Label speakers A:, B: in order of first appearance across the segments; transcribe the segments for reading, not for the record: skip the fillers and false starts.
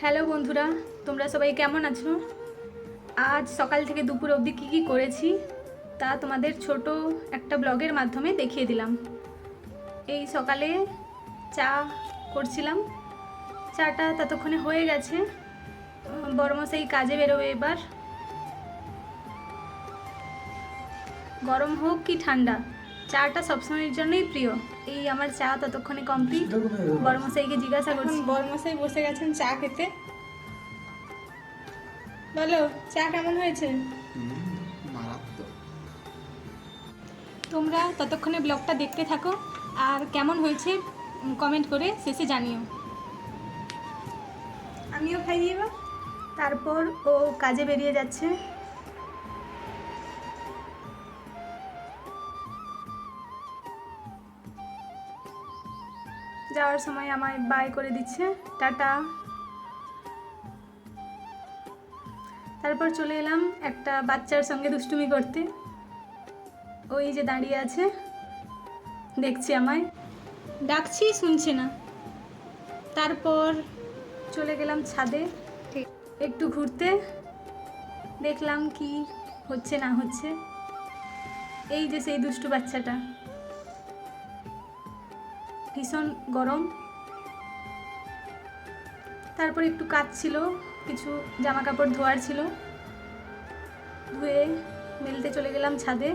A: Hello বন্ধুরা, তোমরা সবাই কেমন আছো? আজ সকাল থেকে দুপুর অবধি কী করেছি তা তোমাদের ছোট একটা ব্লগের মাধ্যমে দেখিয়ে দিলাম। এই সকালে চা করছিলাম, চাটা ততক্ষণে হয়ে গেছে। বড়মশাই কাজে বেরোবে এবার। গরম হোক কি ঠান্ডা, চাটা সবসময়ের জন্যই প্রিয়। এই আমার চা ততক্ষণে কমপ্লিট। বড়মশাইকে জিজ্ঞাসা করছি, বড়মশাই বসে গেছেন চা খেতে। বলো, চা কেমন হয়েছে? তোমরা ততক্ষণে ব্লগটা দেখতে থাকো আর কেমন হয়েছে কমেন্ট করে শেষে জানিও। আমিও খাইয়ে বা। তারপর ও কাজে বেরিয়ে যাচ্ছে। যাওয়ার সময় আমায় বাই করে দিচ্ছে, টাটা। তারপর চলে এলাম একটা বাচ্চার সঙ্গে দুষ্টুমি করতে। ওই যে দাঁড়িয়ে আছে, দেখছি আমায়, ডাকছি শুনছে না। তারপর চলে গেলাম ছাদে একটু ঘুরতে, দেখলাম কি হচ্ছে না হচ্ছে। এই যে সেই দুষ্টু বাচ্চাটা, ভীষণ গরম। তারপর একটু কাজ ছিল, কিছু জামা কাপড় ধোয়ার ছিল, ধুয়ে মেলতে চলে গেলাম ছাদে।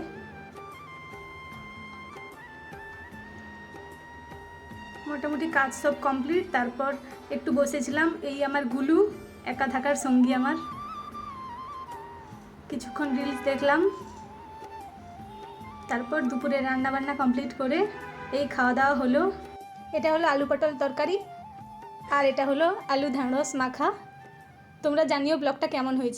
A: মোটামুটি কাজ সব কমপ্লিট। তারপর একটু বসেছিলাম। এই আমার গুলু, একা থাকার সঙ্গী আমার। কিছুক্ষণ রিলস দেখলাম। তারপর দুপুরে রান্নাবান্না কমপ্লিট করে এই খাওয়া দাওয়া হলো। এটা হলো আলু পটল তরকারি আর এটা হলো আলু ঢ্যাঁড়স মাখা। তোমরা জানিও ব্লগটা কেমন হয়েছে।